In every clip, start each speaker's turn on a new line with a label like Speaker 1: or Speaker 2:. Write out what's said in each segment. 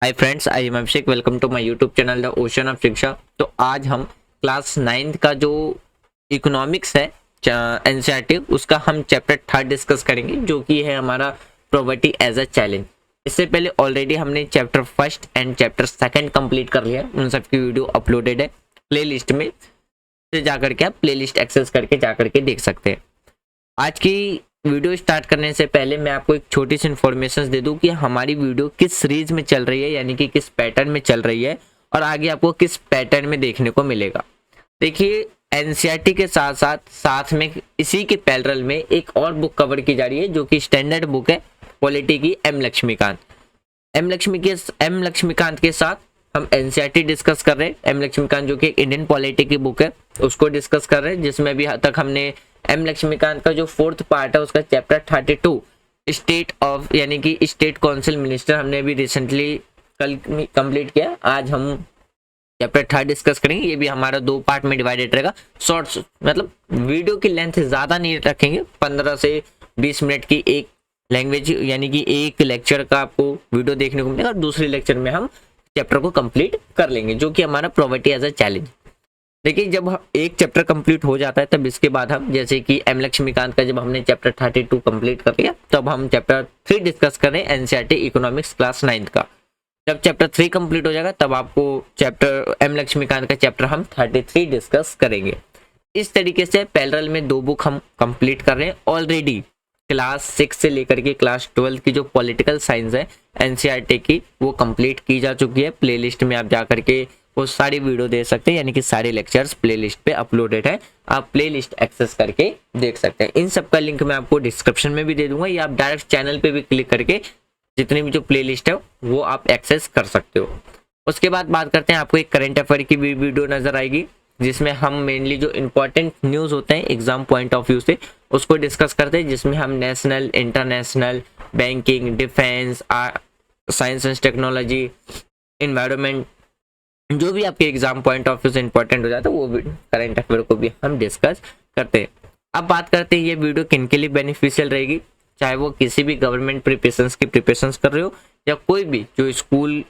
Speaker 1: Hi friends, I am Abhishek. Welcome to my YouTube channel the ocean of Shiksha. तो आज हम class 9th का जो इकोनॉमिक्स है एनसीईआरटी, उसका हम चैप्टर 3 डिस्कस करेंगे, जो कि है हमारा प्रॉवर्टी एज अ चैलेंज। इससे पहले ऑलरेडी हमने चैप्टर 1 एंड चैप्टर 2 कंप्लीट कर लिया। उन सब की वीडियो अपलोडेड है प्लेलिस्ट में, से जाकर के आप प्लेलिस्ट एक्सेस करके जाकर के देख सकते हैं। आज की वीडियो स्टार्ट करने से पहले मैं आपको एक छोटी सी इन्फॉर्मेशन दे दूं कि हमारी वीडियो किस सीरीज में चल रही है, यानी कि किस पैटर्न में चल रही है और आगे आपको किस पैटर्न में देखने को मिलेगा। देखिए, एनसीईआरटी के साथ में इसी के पैरेलल में एक और बुक कवर की जा रही है, जो कि स्टैंडर्ड बुक है पॉलिटी की, एम लक्ष्मीकांत के साथ हम एनसीईआरटी डिस्कस कर रहे हैं। एम लक्ष्मीकांत जो कि इंडियन पॉलिटी की बुक है, उसको डिस्कस कर रहे हैं, जिसमें भी तक हमने एम लक्ष्मीकांत का जो 4th पार्ट है उसका चैप्टर 32 स्टेट ऑफ यानी कि स्टेट काउंसिल मिनिस्टर हमने भी रिसेंटली कल कंप्लीट किया। आज हम चैप्टर 3 डिस्कस करेंगे। ये भी हमारा 2 पार्ट में डिवाइडेड रहेगा। शॉर्ट्स मतलब वीडियो की लेंथ ज्यादा नहीं रखेंगे, 15 से 20 मिनट की एक लैंग्वेज यानी कि एक लेक्चर का आपको वीडियो देखने को मिलेगा और दूसरे लेक्चर में हम चैप्टर को कंप्लीट कर लेंगे, जो कि हमारा प्रॉवर्टी एज अ चैलेंज। देखिए, जब एक चैप्टर कंप्लीट हो जाता है तब इसके बाद हम, जैसे कि एम लक्ष्मीकांत का जब हमने चैप्टर 32 कंप्लीट कर लिया, तब हम चैप्टर 3 डिस्कस कर रहे हैं एनसीईआरटी इकोनॉमिक्स क्लास 9th का। जब चैप्टर 3 कंप्लीट हो जाएगा तब आपको चैप्टर एम लक्ष्मीकांत का चैप्टर हम 33 डिस्कस करेंगे। इस तरीके से पैरेलल में 2 बुक हम कंप्लीट कर रहे हैं। ऑलरेडी क्लास 6 से लेकर के क्लास 12 की जो पॉलिटिकल साइंस है एनसीईआरटी की, वो कंप्लीट की जा चुकी है। प्लेलिस्ट में आप जा करके वो सारी वीडियो दे सकते हैं, यानी कि सारे लेक्चर्स प्लेलिस्ट पे अपलोडेड है। आप प्लेलिस्ट एक्सेस करके देख सकते हैं। इन सब का लिंक मैं आपको डिस्क्रिप्शन में भी दे दूंगा, या आप डायरेक्ट चैनल पे भी क्लिक करके जितनी भी जो प्लेलिस्ट है वो आप एक्सेस कर सकते हो। उसके बाद बात करते हैं, आपको एक करंट अफेयर की भी वीडियो नजर आएगी, जिसमें हम मेनली जो इंपॉर्टेंट न्यूज होते हैं एग्जाम पॉइंट ऑफ व्यू से उसको डिस्कस करते हैं, जिसमें हम national, international, banking, defence, science and technology, environment, जो भी आपके एग्जाम पॉइंट ऑफ व्यू से इंपॉर्टेंट हो जाता है वो करंट अफेयर को भी हम डिस्कस करते हैं। अब बात करते हैं ये वीडियो किन के लिए बेनिफिशियल रहेगी, चाहे वो किसी भी गवर्नमेंट प्रिपरेशंस की प्रिपरेशंस कर रहे हो, या कोई भी जो स्कूल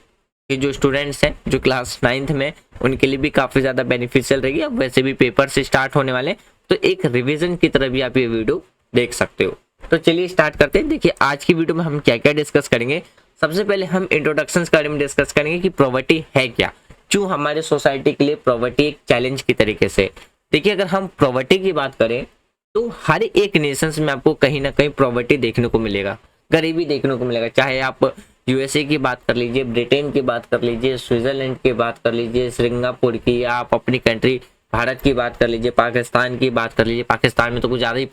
Speaker 1: के जो स्टूडेंट्स हैं जो क्लास 9th में, उनके लिए भी काफ़ी ज़्यादा बेनिफिशियल रहेगी। अब वैसे भी पेपर से स्टार्ट होने वाले, तो एक रिविजन की तरह भी आप ये वीडियो देख सकते हो। तो चलिए स्टार्ट करते हैं। देखिए, आज की वीडियो में हम क्या क्या डिस्कस करेंगे। सबसे पहले हम इंट्रोडक्शन के बारे में डिस्कस करेंगे कि प्रॉपर्टी है क्या, क्यों हमारे सोसाइटी के लिए प्रॉपर्टी एक चैलेंज की तरीके से। देखिए, अगर हम प्रॉपर्टी की बात करें तो हर एक नेशंस में आपको कहीं ना कहीं प्रॉपर्टी देखने को मिलेगा, गरीबी देखने को मिलेगा। चाहे आप यूएसए की बात कर लीजिए, ब्रिटेन की बात कर लीजिए, स्विट्जरलैंड की बात कर लीजिए, सिंगापुर की, या आप अपनी कंट्री भारत की बात कर लीजिए, पाकिस्तान की बात कर लीजिए। पाकिस्तान में तो कुछ ज़्यादा ही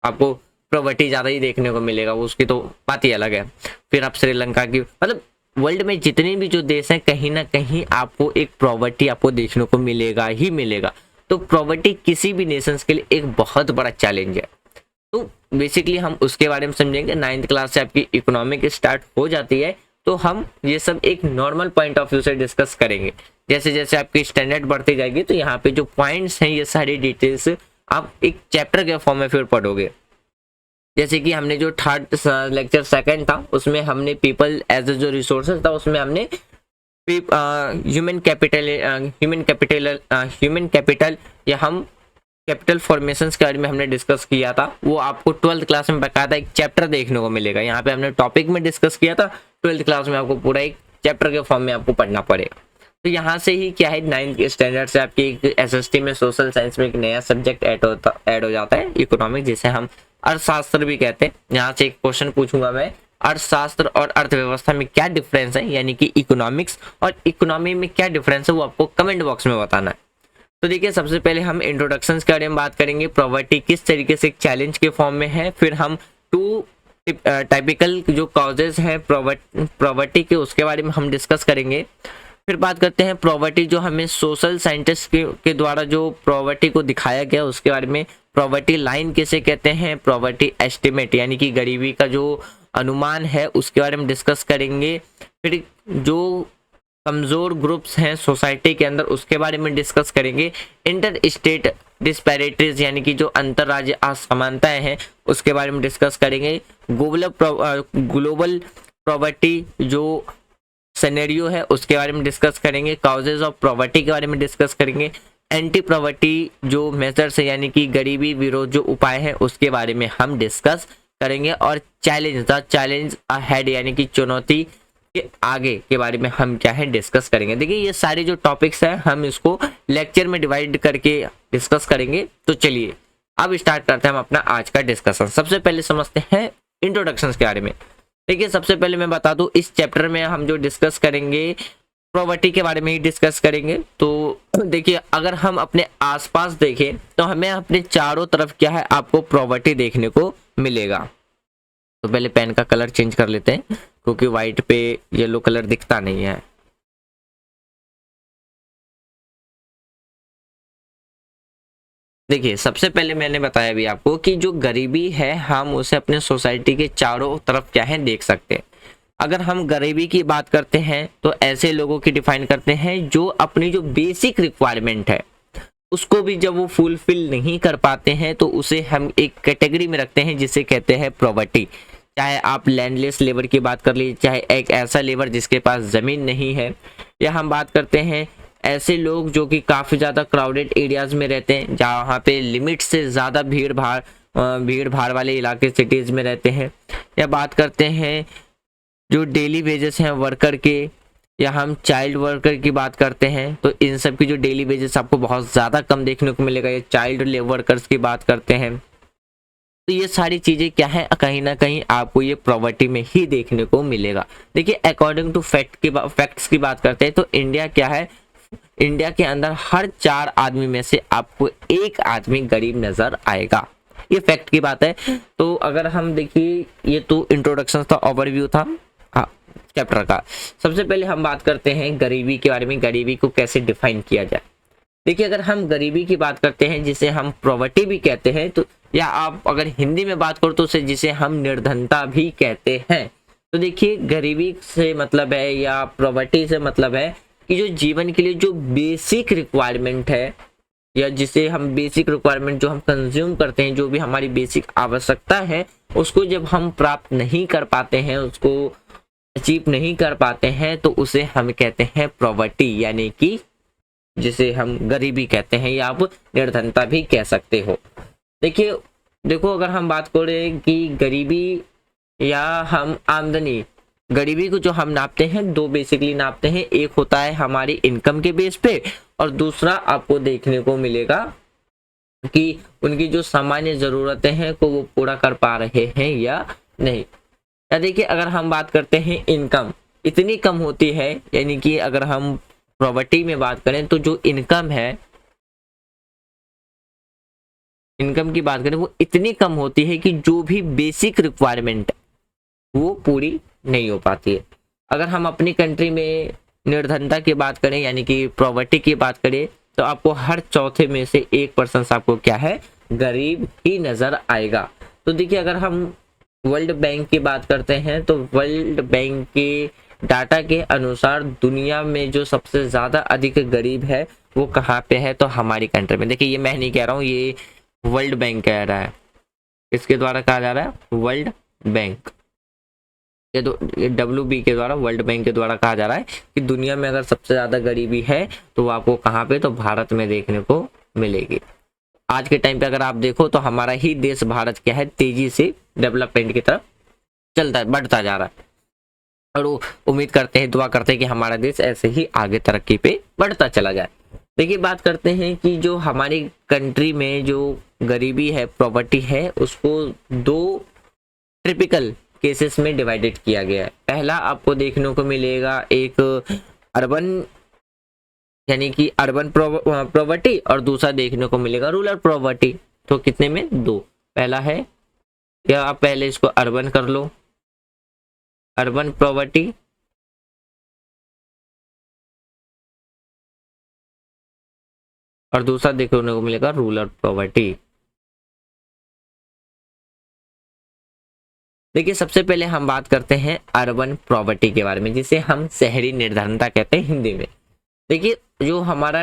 Speaker 1: आपको प्रॉपर्टी ज़्यादा ही देखने को मिलेगा, उसकी तो बात ही अलग है। फिर आप श्रीलंका की, मतलब वर्ल्ड में जितने भी जो देश हैं, कहीं ना कहीं आपको एक प्रॉपर्टी आपको देखने को मिलेगा ही मिलेगा। तो प्रॉपर्टी किसी भी नेशंस के लिए एक बहुत बड़ा चैलेंज है। तो बेसिकली हम उसके बारे में समझेंगे। 9th क्लास से आपकी इकोनॉमिक स्टार्ट हो जाती है, तो हम ये सब एक नॉर्मल पॉइंट ऑफ व्यू से डिस्कस करेंगे। जैसे जैसे आपकी स्टैंडर्ड बढ़ती जाएगी, तो यहाँ पे जो पॉइंट्स हैं, ये सारी डिटेल्स आप एक चैप्टर के फॉर्म में फिर पढ़ोगे। जैसे कि हमने जो 3rd लेक्चर 2 था, उसमें हमने पीपल एज जो रिसोर्सेज था, उसमें हमने ह्यूमन कैपिटल या हम कैपिटल फॉर्मेशंस के बारे में हमने डिस्कस किया था। वो आपको 12th क्लास में बकायदा एक चैप्टर देखने को मिलेगा। यहाँ पे हमने टॉपिक में डिस्कस किया था, 12th क्लास में आपको पूरा एक चैप्टर के फॉर्म में आपको पढ़ना पड़ेगा। तो यहाँ से ही क्या है, 9th स्टैंडर्ड से आपकी एक एसएसटी में सोशल साइंस में एक नया सब्जेक्ट ऐड हो जाता है, इकोनॉमिक, जिसे हम अर्थशास्त्र भी कहते हैं। यहाँ से एक क्वेश्चन पूछूंगा मैं, अर्थशास्त्र और अर्थव्यवस्था में क्या डिफरेंस है, यानी कि इकोनॉमिक्स और इकोनॉमी में क्या डिफरेंस है, वो आपको कमेंट बॉक्स में बताना है। तो देखिए, सबसे पहले हम इंट्रोडक्शन के बारे में बात करेंगे, प्रॉपर्टी किस तरीके से एक चैलेंज के फॉर्म में है। फिर हम 2 टाइपिकल जो कॉजेज हैं प्रॉपर्टी के, उसके बारे में हम डिस्कस करेंगे। फिर बात करते हैं प्रॉपर्टी जो हमें सोशल साइंटिस्ट के द्वारा जो प्रॉपर्टी को दिखाया गया, उसके बारे में। प्रॉपर्टी लाइन किसे कहते हैं, प्रॉपर्टी एस्टिमेट यानी कि गरीबी का जो अनुमान है, उसके बारे में डिस्कस करेंगे। फिर जो कमजोर ग्रुप्स हैं सोसाइटी के अंदर, उसके बारे में डिस्कस करेंगे। इंटर स्टेट डिस्पैरिटीज यानी कि जो अंतरराज्य असमानताएं हैं, उसके बारे में डिस्कस करेंगे। ग्लोबल प्रॉपर्टी जो सिनेरियो है उसके बारे में डिस्कस करेंगे, काउजेज ऑफ पॉवर्टी के बारे में डिस्कस करेंगे, एंटी पॉवर्टी जो मेजर्स है यानी कि गरीबी विरोध जो उपाय है उसके बारे में हम डिस्कस करेंगे, और चैलेंज अहेड यानी कि चुनौती के आगे के बारे में हम क्या है डिस्कस करेंगे। देखिए ये सारे जो टॉपिक्स हैं हम इसको लेक्चर में डिवाइड करके डिस्कस करेंगे। तो चलिए अब स्टार्ट करते हैं हम अपना आज का डिस्कशन। सबसे पहले समझते हैं इंट्रोडक्शंस के बारे में। देखिए सबसे पहले मैं बता दूं इस चैप्टर में हम जो डिस्कस करेंगे पॉवर्टी के बारे में ही डिस्कस करेंगे। तो देखिए अगर हम अपने आसपास देखें तो हमें अपने चारों तरफ क्या है आपको पॉवर्टी देखने को मिलेगा। तो पहले पेन का कलर चेंज कर लेते हैं क्योंकि व्हाइट पे येलो कलर दिखता नहीं है। देखिए सबसे पहले मैंने बताया भी आपको कि जो गरीबी है हम उसे अपने सोसाइटी के चारों तरफ क्या है देख सकते हैं। अगर हम गरीबी की बात करते हैं तो ऐसे लोगों की डिफाइन करते हैं जो अपनी जो बेसिक रिक्वायरमेंट है उसको भी जब वो फुलफिल नहीं कर पाते हैं तो उसे हम एक कैटेगरी में रखते हैं जिसे कहते हैं पॉवर्टी। चाहे आप लैंडलेस लेबर की बात कर लीजिए, चाहे एक ऐसा लेबर जिसके पास ज़मीन नहीं है, या हम बात करते हैं ऐसे लोग जो कि काफ़ी ज़्यादा क्राउडेड एरियाज़ में रहते हैं जहाँ पे लिमिट से ज़्यादा भीड़ भाड़ वाले इलाके सिटीज़ में रहते हैं, या बात करते हैं जो डेली वेजेस हैं वर्कर के, या हम चाइल्ड वर्कर की बात करते हैं तो इन सब की जो डेली वेजेस आपको बहुत ज़्यादा कम देखने को मिलेगा। या चाइल्ड वर्कर्स की बात करते हैं तो ये सारी चीज़ें क्या है कहीं ना कहीं आपको ये पॉवर्टी में ही देखने को मिलेगा। देखिए अकॉर्डिंग टू फैक्ट्स की बात करते हैं तो इंडिया क्या है, इंडिया के अंदर हर 4 आदमी में से आपको 1 आदमी गरीब नजर आएगा। ये फैक्ट की बात है। तो अगर हम देखिए ये तो इंट्रोडक्शन था, ओवरव्यू था चैप्टर का। सबसे पहले हम बात करते हैं गरीबी के बारे में, गरीबी को कैसे डिफाइन किया जाए। देखिए अगर हम गरीबी की बात करते हैं जिसे हम पॉवर्टी भी कहते हैं, तो या आप अगर हिंदी में बात करो तो उसे जिसे हम निर्धनता भी कहते हैं। तो देखिए गरीबी से मतलब है या पॉवर्टी से मतलब है कि जो जीवन के लिए जो बेसिक रिक्वायरमेंट है, या जिसे हम बेसिक रिक्वायरमेंट जो हम कंज्यूम करते हैं, जो भी हमारी बेसिक आवश्यकता है उसको जब हम प्राप्त नहीं कर पाते हैं, उसको अचीव नहीं कर पाते हैं तो उसे हम कहते हैं पॉवर्टी, यानी कि जिसे हम गरीबी कहते हैं या आप निर्धनता भी कह सकते हो। देखिए देखो अगर हम बात करें कि गरीबी या हम आमदनी, गरीबी को जो हम नापते हैं 2 बेसिकली नापते हैं। एक होता है हमारी इनकम के बेस पे और दूसरा आपको देखने को मिलेगा कि उनकी जो सामान्य ज़रूरतें हैं को वो पूरा कर पा रहे हैं या नहीं। या देखिए अगर हम बात करते हैं इनकम इतनी कम होती है, यानी कि अगर हम पॉवर्टी में बात करें तो जो इनकम है, इनकम की बात करें वो इतनी कम होती है कि जो भी बेसिक रिक्वायरमेंट वो पूरी नहीं हो पाती है। अगर हम अपनी कंट्री में निर्धनता की बात करें यानी कि पॉवर्टी की बात करें तो आपको हर चौथे में से 1% आपको क्या है गरीब ही नजर आएगा। तो देखिए अगर हम वर्ल्ड बैंक की बात करते हैं तो वर्ल्ड बैंक के डाटा के अनुसार दुनिया में जो सबसे ज़्यादा अधिक गरीब है वो कहाँ पे है, तो हमारी कंट्री में। देखिए ये मैं नहीं कह रहा हूँ, ये वर्ल्ड बैंक कह रहा है, इसके द्वारा कहा जा रहा है वर्ल्ड बैंक, ये WB के द्वारा, वर्ल्ड बैंक के द्वारा कहा जा रहा है कि दुनिया में अगर सबसे ज़्यादा गरीबी है तो वो आपको कहाँ पे, तो भारत में देखने को मिलेगी। आज के टाइम पे अगर आप देखो तो हमारा ही देश भारत क्या है तेजी से डेवलपमेंट की तरफ बढ़ता जा रहा है, और वो उम्मीद करते हैं, दुआ करते हैं कि हमारा देश ऐसे ही आगे तरक्की पे बढ़ता चला जाए। देखिए बात करते हैं कि जो हमारी कंट्री में जो गरीबी है, पॉवर्टी है, उसको 2 टिपिकल केसेस में डिवाइडेड किया गया है। पहला आपको देखने को मिलेगा एक अर्बन यानी कि अर्बन पॉवर्टी, और दूसरा देखने को मिलेगा रूरल पॉवर्टी। तो कितने में 2, पहला है, या आप पहले इसको अर्बन कर लो, अर्बन पॉवर्टी, और दूसरा देखने को मिलेगा रूरल पॉवर्टी। देखिए सबसे पहले हम बात करते हैं अर्बन पॉवर्टी के बारे में, जिसे हम शहरी निर्धनता कहते हैं हिंदी में। देखिए जो हमारा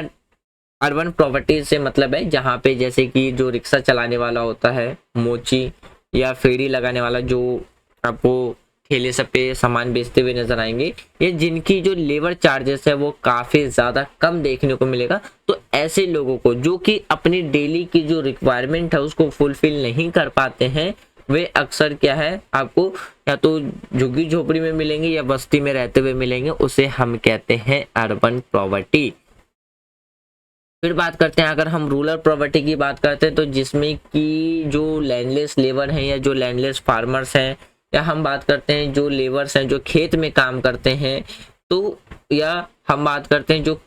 Speaker 1: अर्बन पॉवर्टी से मतलब है जहाँ पे जैसे कि जो रिक्शा चलाने वाला होता है, मोची या फेरी लगाने वाला, जो आपको ठेले सब पे सामान बेचते हुए नजर आएंगे, या जिनकी जो लेबर चार्जेस है वो काफ़ी ज़्यादा कम देखने को मिलेगा। तो ऐसे लोगों को जो कि अपनी डेली की जो रिक्वायरमेंट है उसको फुलफिल नहीं कर पाते हैं, वे अक्सर क्या है आपको या तो झुग्गी झोपड़ी में मिलेंगे या बस्ती में रहते हुए मिलेंगे, उसे हम कहते हैं अर्बन पॉवर्टी। फिर बात करते हैं, अगर हम रूरल प्रॉपर्टी की बात करते हैं तो जिसमें कि जो लैंडलेस लेबर हैं या जो लैंडलेस फार्मर्स हैं, या हम बात करते हैं जो लेबर्स हैं जो खेत में काम करते हैं, तो या हम बात करते हैं जो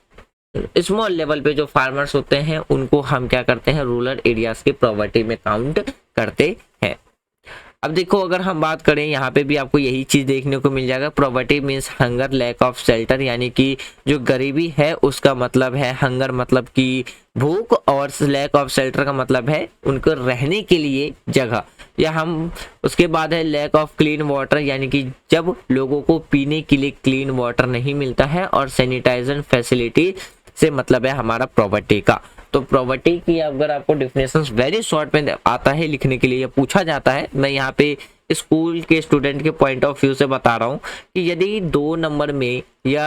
Speaker 1: स्मॉल लेवल पे जो फार्मर्स होते हैं उनको हम क्या करते हैं रूरल एरियाज की प्रॉपर्टी में काउंट करते हैं। अब देखो अगर हम बात करें यहाँ पे भी आपको यही चीज देखने को मिल जाएगा, poverty means hunger lack of shelter, यानी कि जो गरीबी है उसका मतलब है हंगर मतलब कि भूख, और लैक ऑफ शेल्टर का मतलब है उनको रहने के लिए जगह। या हम उसके बाद है लैक ऑफ क्लीन वाटर, यानी कि जब लोगों को पीने के लिए क्लीन वाटर नहीं मिलता है, और सैनिटाइजेशन फैसिलिटी से मतलब है हमारा प्रॉपर्टी का। तो प्रॉपर्टी की अगर आपको डेफिनेशंस वेरी शॉर्ट में आता है लिखने के लिए या पूछा जाता है, मैं यहाँ पे स्कूल के स्टूडेंट के पॉइंट ऑफ व्यू से बता रहा हूँ कि यदि 2 नंबर में या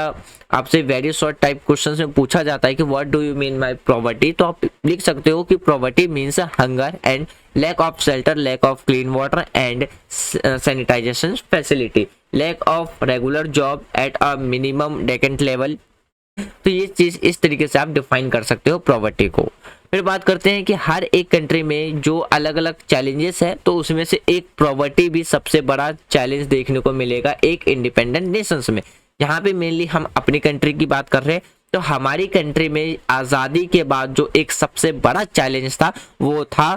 Speaker 1: आपसे वेरी शॉर्ट टाइप क्वेश्चन में पूछा जाता है कि what do you mean by property, तो आप लिख सकते हो कि property means hunger and lack of shelter, lack of clean water and sanitization facility, lack of regular job at a minimum decent level. तो ये चीज इस तरीके से आप डिफाइन कर सकते हो प्रॉपर्टी को। फिर बात करते हैं कि हर एक कंट्री में जो अलग अलग चैलेंजेस है, तो उसमें से एक प्रॉपर्टी भी सबसे बड़ा चैलेंज देखने को मिलेगा एक इंडिपेंडेंट नेशंस में। यहाँ पे मेनली हम अपनी कंट्री की बात कर रहे हैं, तो हमारी कंट्री में आज़ादी के बाद जो एक सबसे बड़ा चैलेंज था वो था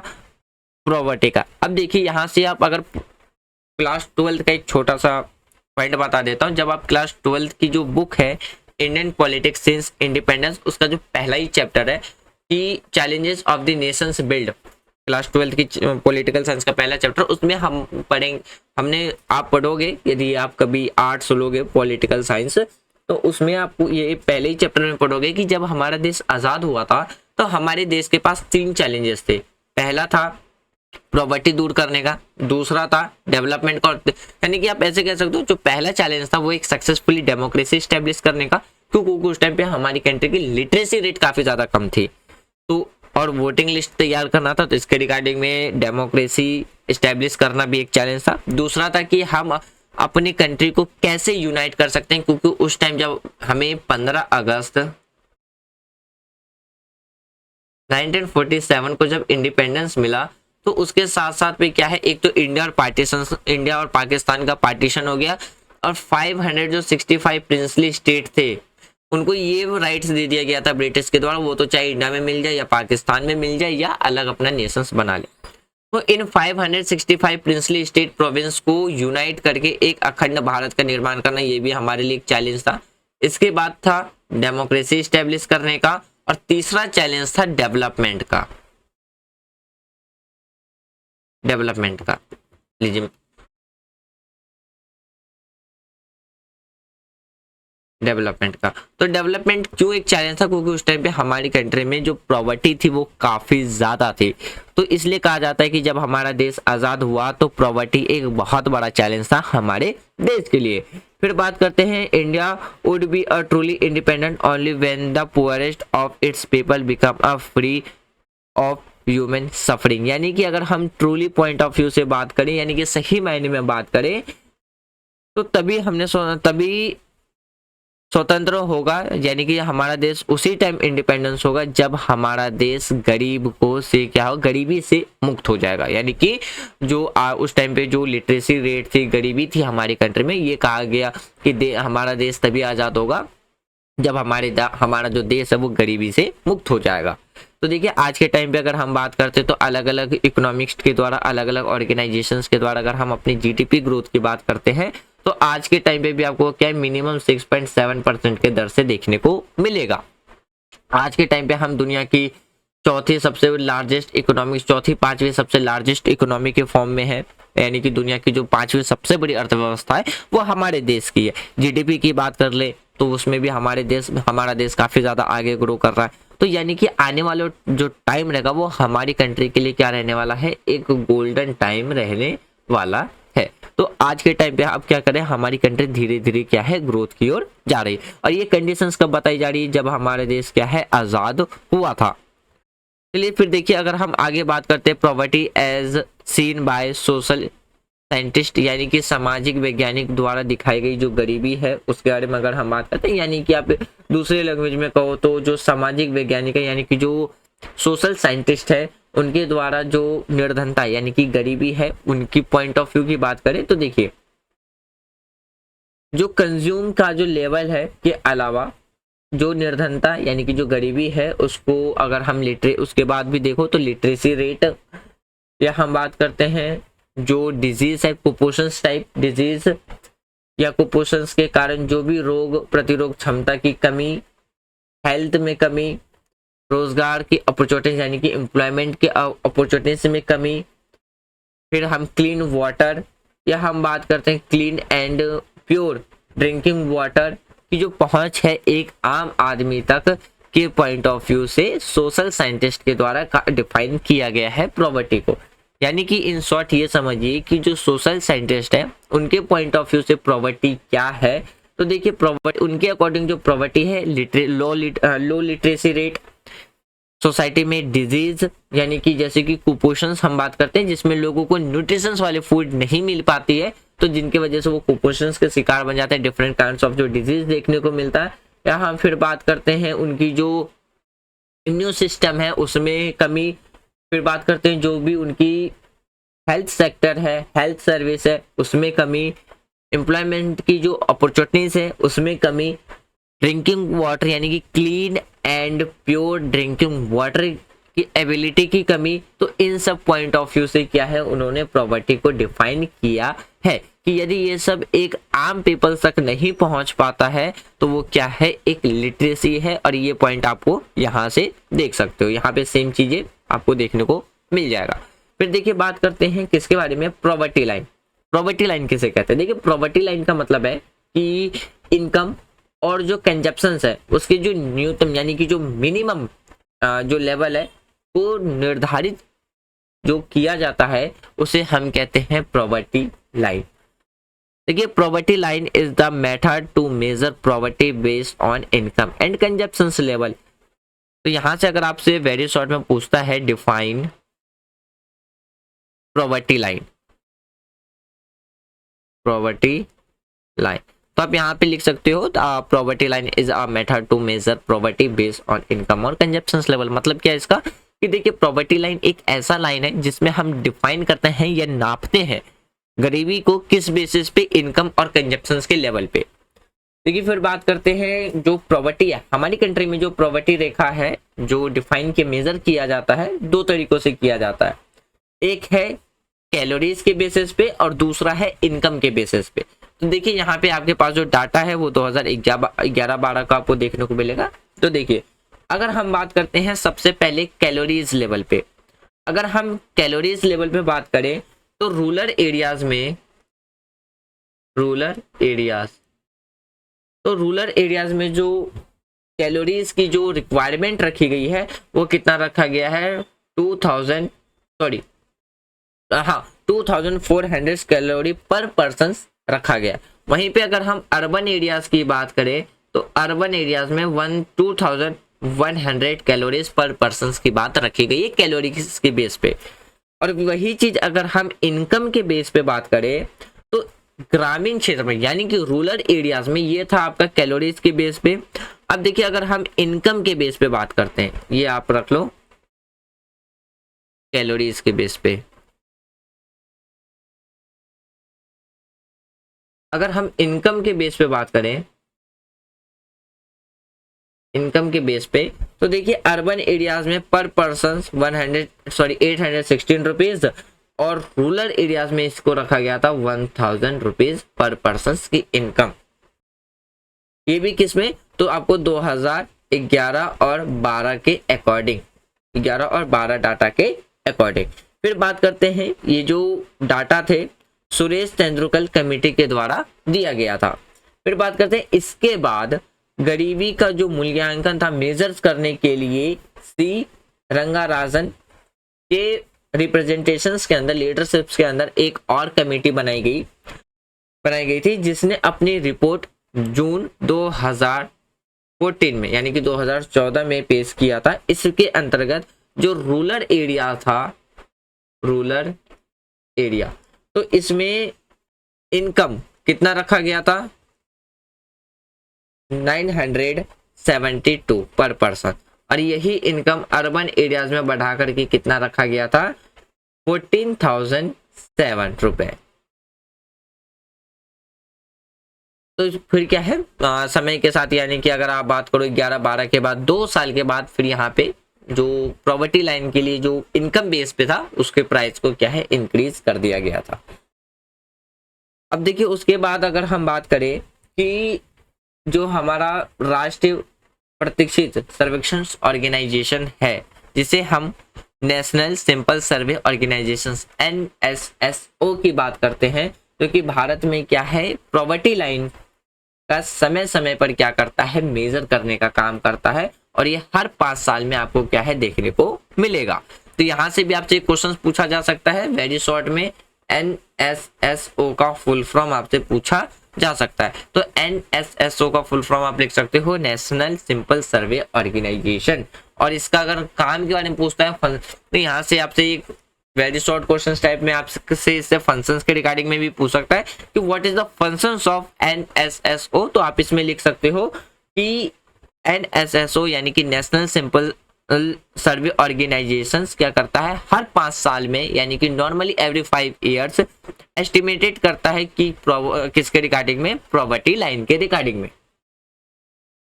Speaker 1: प्रॉपर्टी का। अब देखिए यहाँ से आप अगर क्लास 12 का एक छोटा सा पॉइंट बता देता हूँ, जब आप क्लास 12 की जो बुक है इंडियन पॉलिटिक्स सिंस इंडिपेंडेंस, उसका जो पहला ही चैप्टर है कि challenges of the Nations build, class 12 की पॉलिटिकल साइंस का पहला चैप्टर, उसमें हम पढ़ेंगे, आप पढ़ोगे यदि आप कभी आर्ट्स लोगे पॉलिटिकल साइंस, तो उसमें आपको ये पहले ही चैप्टर में पढ़ोगे कि जब हमारा देश आज़ाद हुआ था तो हमारे देश के पास 3 चैलेंजेस थे। पहला था प्रॉपर्टी दूर करने का, दूसरा था डेवलपमेंट का, यानी कि आप ऐसे कह सकते हो जो पहला चैलेंज था वो एक सक्सेसफुली डेमोक्रेसी स्टैब्लिश करने का, क्योंकि उस टाइम पे हमारी कंट्री की लिटरेसी रेट काफी ज्यादा कम थी, तो और वोटिंग लिस्ट तैयार करना था, तो इसके रिगार्डिंग में डेमोक्रेसी स्टैब्लिश करना भी एक चैलेंज था। दूसरा था कि हम अपनी कंट्री को कैसे यूनाइट कर सकते हैं, क्योंकि उस टाइम जब हमें 15 अगस्त 1947 को जब इंडिपेंडेंस मिला, तो उसके साथ साथ में क्या है, एक तो इंडिया और पाकिस्तान का पार्टीशन हो गया, और 565 प्रिंसली स्टेट थे उनको ये राइट्स दे दिया गया था ब्रिटिश के द्वारा, वो तो चाहे इंडिया में मिल जाए या पाकिस्तान में मिल जाए या अलग अपना नेशंस बना ले। तो इन 565 प्रिंसली स्टेट प्रोविंस को यूनाइट करके एक अखंड भारत का निर्माण करना, ये भी हमारे लिए एक चैलेंज था। इसके बाद था डेमोक्रेसी स्टैब्लिश करने का, और तीसरा चैलेंज था डेवलपमेंट का। लीजिए डेवलपमेंट का, तो डेवलपमेंट क्यों एक चैलेंज था, क्योंकि उस टाइम पे हमारी कंट्री में जो प्रॉपर्टी थी वो काफी ज्यादा थी, तो इसलिए कहा जाता है कि जब हमारा देश आजाद हुआ तो प्रॉपर्टी एक बहुत बड़ा चैलेंज था हमारे देश के लिए। फिर बात करते हैं, India would be a truly independent only when the poorest of its people become a free of human suffering, यानी कि अगर हम ट्रूली पॉइंट ऑफ व्यू से बात करें, यानी कि सही मायने में बात करें, तो तभी स्वतंत्र होगा, यानी कि हमारा देश उसी टाइम इंडिपेंडेंस होगा जब हमारा देश गरीबी से मुक्त हो जाएगा। यानी कि जो उस टाइम पे जो लिटरेसी रेट थी, गरीबी थी हमारी कंट्री में, ये कहा गया कि हमारा देश तभी आज़ाद होगा जब हमारा जो देश है वो गरीबी से मुक्त हो जाएगा। तो देखिए आज के टाइम पे अगर हम बात करते हैं तो अलग अलग इकोनॉमिक्स के द्वारा, अलग अलग ऑर्गेनाइजेशंस के द्वारा अगर हम अपनी जीडीपी ग्रोथ की बात करते हैं, तो आज के टाइम पे भी आपको क्या है, मिनिमम 6.7% के दर से देखने को मिलेगा। आज के टाइम पे हम दुनिया की चौथी पांचवी सबसे लार्जेस्ट इकोनॉमी के फॉर्म में है, यानी कि दुनिया की जो 5वीं सबसे बड़ी अर्थव्यवस्था है वो हमारे देश की है। जीडीपी की बात कर ले तो उसमें भी हमारा देश काफी ज्यादा आगे ग्रो कर रहा है। तो यानी कि आने वाला जो टाइम रहेगा वो हमारी कंट्री के लिए क्या रहने वाला है, एक गोल्डन टाइम रहने वाला है। तो आज के टाइम पे आप क्या करें, हमारी कंट्री धीरे धीरे क्या है ग्रोथ की ओर जा रही है। और ये कंडीशंस कब बताई जा रही है, जब हमारा देश क्या है आजाद हुआ था। चलिए फिर देखिए, अगर हम आगे बात करते हैं poverty as seen by social scientist, यानी कि सामाजिक वैज्ञानिक द्वारा दिखाई गई जो गरीबी है उसके बारे में अगर हम बात करते हैं, यानी कि आप दूसरे लैंग्वेज में कहो तो जो सामाजिक वैज्ञानिक है यानी कि जो सोशल साइंटिस्ट है उनके द्वारा जो निर्धनता यानी कि गरीबी है उनकी पॉइंट ऑफ व्यू की बात करें तो देखिए, जो कंज्यूम का जो लेवल है के अलावा जो निर्धनता यानी कि जो गरीबी है उसको अगर हम उसके बाद भी देखो तो लिटरेसी रेट, या हम बात करते हैं जो डिजीज है कुपोषण टाइप डिजीज या कुपोषण के कारण जो भी रोग प्रतिरोध क्षमता की कमी, हेल्थ में कमी, रोजगार की अपॉर्चुनिटीज यानी कि एम्प्लॉयमेंट की अपॉर्चुनिटीज में कमी, फिर हम क्लीन वाटर या हम बात करते हैं clean and pure drinking water की जो पहुंच है एक आम आदमी तक के पॉइंट ऑफ व्यू से सोशल साइंटिस्ट के द्वारा डिफाइन किया गया है पॉवर्टी को। यानी कि इन शॉर्ट ये समझिए कि जो सोशल साइंटिस्ट है उनके पॉइंट ऑफ व्यू से पॉवर्टी क्या है। तो देखिए पॉवर्टी उनके अकॉर्डिंग जो पॉवर्टी है लो लिटरेसी रेट, सोसाइटी में डिजीज यानी कि जैसे कि कुपोषण हम बात करते हैं जिसमें लोगों को न्यूट्रिशन वाले फूड नहीं मिल पाती है तो जिनकी वजह से वो कुपोषण के शिकार बन जाते हैं, डिफरेंट काइंड्स ऑफ जो डिजीज देखने को मिलता है। या हम फिर बात करते हैं उनकी जो इम्यून सिस्टम है उसमें कमी, फिर बात करते हैं जो भी उनकी हेल्थ सेक्टर है, हेल्थ सर्विस है उसमें कमी, एम्प्लॉयमेंट की जो अपॉर्चुनिटीज है उसमें कमी, ड्रिंकिंग वाटर यानी कि clean and pure drinking water की एबिलिटी की कमी। तो इन सब पॉइंट ऑफ व्यू से क्या है उन्होंने पॉवर्टी को डिफाइन किया है कि यदि ये सब एक आम पीपल तक नहीं पहुंच पाता है तो वो क्या है एक लिटरेसी है। और ये पॉइंट आपको यहाँ से देख सकते हो, यहाँ पे सेम चीजें आपको देखने को मिल जाएगा। फिर देखिए बात करते हैं किसके बारे में, पॉवर्टी लाइन। पॉवर्टी लाइन किसे कहते हैं, देखिए पॉवर्टी लाइन का मतलब है कि इनकम और जो कंजप्शंस है उसके जो न्यूनतम यानी कि जो मिनिमम जो लेवल है वो निर्धारित जो किया जाता है उसे हम कहते हैं पॉवर्टी लाइन। देखिए poverty line is the method to measure poverty based on income and consumptions level. तो यहां से अगर आपसे वेरी शॉर्ट में पूछता है define poverty line, poverty line तो आप यहाँ पे लिख सकते हो poverty line is a method to measure poverty based on income और कंजप्शंस लेवल। मतलब क्या है इसका कि देखिए पॉवर्टी लाइन एक ऐसा लाइन है जिसमें हम डिफाइन करते हैं या नापते हैं गरीबी को किस बेसिस पे, इनकम और कंजप्शंस के लेवल पे। देखिए फिर बात करते हैं जो पॉवर्टी है हमारी कंट्री में, जो पॉवर्टी रेखा है जो डिफाइन के मेजर किया जाता है दो तरीकों से किया जाता है, एक है कैलोरीज के बेसिस पे और दूसरा है इनकम के बेसिस पे। तो देखिए यहाँ पे आपके पास जो डाटा है वो 2011-12 का आपको देखने को मिलेगा। तो देखिए अगर हम बात करते हैं सबसे पहले कैलोरीज लेवल पे, अगर हम कैलोरीज लेवल पे बात करें तो रूरल एरियाज में, रूरल एरियाज में जो कैलोरीज की जो रिक्वायरमेंट रखी गई है वो कितना रखा गया है 2400 कैलोरी पर पर्सन रखा गया। वहीं पे अगर हम अर्बन एरियाज की बात करें तो अर्बन एरियाज में 2100 कैलोरीज पर पर्सन की बात रखी गई है कैलोरीज के बेस पे। और वही चीज अगर हम इनकम के बेस पे बात करें तो ग्रामीण क्षेत्र में यानी कि रूरल एरियाज में ये था आपका कैलोरीज के बेस पे। अब देखिए अगर हम इनकम के बेस पे बात करते हैं, ये आप रख लो कैलोरीज के बेस पे। अगर हम इनकम के बेस पे बात करें, इनकम के बेस पे तो देखिए अर्बन एरियाज में पर पर्सन 816 रुपीज और रूरल एरियाज में इसको रखा गया था 1000 रुपीज पर पर्सन की इनकम। ये भी किसमें, तो आपको 2011 और 12 के अकॉर्डिंग, 11 और 12 डाटा के अकॉर्डिंग। फिर बात करते हैं ये जो डाटा थे सुरेश तेंदुलकर कमेटी के द्वारा दिया गया था। फिर बात करते हैं इसके बाद गरीबी का जो मूल्यांकन था मेजर्स करने के लिए सी रंगाराजन के रिप्रेजेंटेशंस के अंदर, लीडरशिप्स के अंदर एक और कमेटी बनाई गई थी जिसने अपनी रिपोर्ट जून 2014 में यानी कि 2014 में पेश किया था। इसके अंतर्गत जो रूरल एरिया था, रूरल एरिया, तो इसमें इनकम कितना रखा गया था, 972 पर पर्सन, और यही इनकम अर्बन एरियाज में बढ़ा करके कितना रखा गया था, 14,007 रुपए। तो फिर क्या है, समय के साथ यानी कि अगर आप बात करो 11-12 के बाद 2 साल के बाद फिर यहाँ पे जो प्रॉपर्टी लाइन के लिए जो इनकम बेस पे था उसके प्राइस को क्या है, इंक्रीज कर दिया गया था। अब देखिए उसके बाद अगर हम बात करें कि जो हमारा राष्ट्रीय प्रतिष्ठित सर्वेक्षण ऑर्गेनाइजेशन है जिसे हम नेशनल सिंपल सर्वे ऑर्गेनाइजेशन NSSO की बात करते हैं, क्योंकि भारत में क्या है, प्रॉपर्टी लाइन का समय समय पर क्या करता है, मेजर करने का काम करता है, और ये हर 5 साल में आपको क्या है देखने को मिलेगा। तो यहाँ से भी आपसे क्वेश्चन पूछा जा सकता है वेरी शॉर्ट में, NSSO का फुल फॉर्म आपसे पूछा जा सकता है। तो NSSO का फुल फॉर्म आप लिख सकते हो नेशनल सिंपल सर्वे ऑर्गेनाइजेशन। और इसका अगर काम के बारे में पूछता है तो यहाँ से आपसे एक वेरी शॉर्ट क्वेश्चन टाइप में आपसे इससे फंक्शंस के रिगार्डिंग में भी पूछ सकता है कि what is the functions of NSSO। तो आप इसमें लिख सकते हो कि NSSO यानी कि नेशनल सिंपल सर्वे ऑर्गेनाइजेशंस क्या करता है, हर 5 साल में यानी कि नॉर्मली एवरी 5 ईयर्स एस्टिमेटेड करता है कि किसके रिगार्डिंग में, प्रॉपर्टी लाइन के रिगार्डिंग में।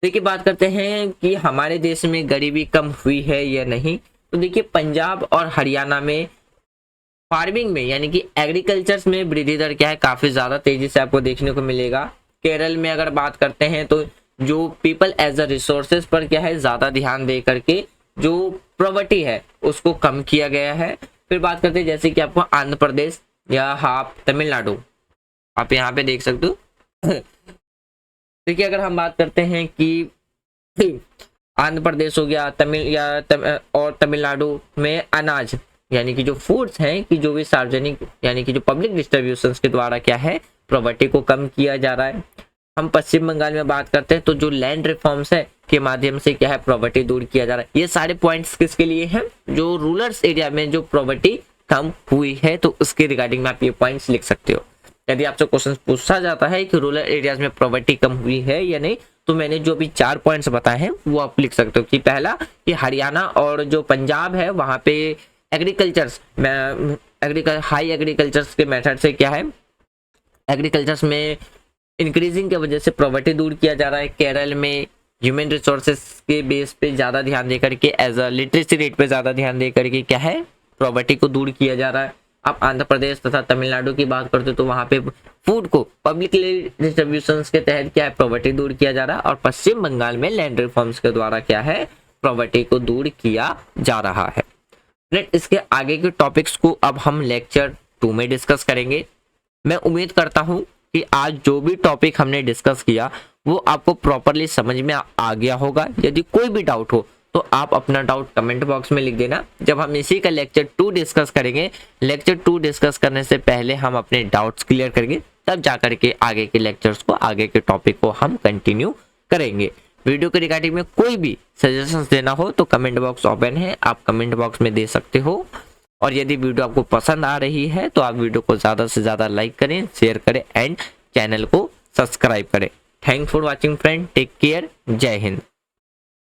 Speaker 1: देखिए बात करते हैं कि हमारे देश में गरीबी कम हुई है या नहीं। तो देखिए पंजाब और हरियाणा में फार्मिंग में यानी कि एग्रीकल्चर में वृद्धि दर क्या है, काफी ज्यादा तेजी से आपको देखने को मिलेगा। केरल में अगर बात करते हैं तो जो पीपल एज अ रिसोर्सेज पर क्या है, ज्यादा ध्यान दे करके जो प्रॉपर्टी है उसको कम किया गया है। फिर बात करते हैं जैसे कि आपको आंध्र प्रदेश या आप तमिलनाडु, आप यहाँ पे देख सकते हो। देखिए अगर हम बात करते हैं कि आंध्र प्रदेश हो गया, और तमिलनाडु में अनाज यानी कि जो फूड्स हैं कि जो भी सार्वजनिक यानी कि जो पब्लिक डिस्ट्रीब्यूशंस के द्वारा क्या है, प्रॉपर्टी को कम किया जा रहा है। हम पश्चिम बंगाल में बात करते हैं तो जो लैंड रिफॉर्म्स है के माध्यम से क्या है, प्रॉपर्टी दूर किया जा रहा है। ये सारे पॉइंट्स किसके लिए हैं, जो रूरल एरिया में जो प्रॉपर्टी कम हुई है, तो उसके रिगार्डिंग में आप ये पॉइंट्स लिख सकते हो। यदि आपसे क्वेश्चन पूछा जाता है कि रूरल एरियाज में प्रॉपर्टी कम हुई है या नहीं, तो मैंने जो भी 4 पॉइंट्स बताए हैं वो आप लिख सकते हो कि पहला कि हरियाणा और जो पंजाब है वहां पे एग्रीकल्चर्स हाई एग्रीकल्चर्स के मेथड से क्या है, एग्रीकल्चर्स में इंक्रीजिंग की वजह से प्रॉपर्टी दूर किया जा रहा है। केरल में ह्यूमन रिसोर्सेज के बेस पे ज्यादा ध्यान देकर के, एज अ लिटरेसी रेट पे ज्यादा ध्यान देकर के क्या है, प्रॉपर्टी को दूर किया जा रहा है। आप आंध्र प्रदेश तथा तमिलनाडु की बात करते हो तो वहां पे फूड को पब्लिक डिस्ट्रीब्यूशन के तहत क्या है, प्रॉपर्टी दूर किया जा रहा है। और पश्चिम बंगाल में लैंड रिफॉर्म्स के द्वारा क्या है, प्रॉपर्टी को दूर किया जा रहा है। इसके आगे के टॉपिक्स को अब हम लेक्चर 2 में डिस्कस करेंगे। मैं उम्मीद करता हूं कि आज जो भी टॉपिक हमने डिस्कस किया वो आपको प्रॉपरली समझ में आ गया होगा। यदि कोई भी डाउट हो तो आप अपना डाउट कमेंट बॉक्स में लिख देना। जब हम इसी का लेक्चर 2 डिस्कस करेंगे, लेक्चर 2 डिस्कस करने से पहले हम अपने डाउट्स क्लियर करेंगे, तब जाकर के आगे के लेक्चर्स को, आगे के टॉपिक को हम कंटिन्यू करेंगे। वीडियो के रिगार्डिंग में कोई भी सजेशंस देना हो तो कमेंट बॉक्स ओपन है, आप कमेंट बॉक्स में दे सकते हो। और यदि वीडियो आपको पसंद आ रही है तो आप वीडियो को ज़्यादा से ज़्यादा लाइक करें, शेयर करें एंड चैनल को सब्सक्राइब करें। Thank for watching friend, take care, जय हिंद।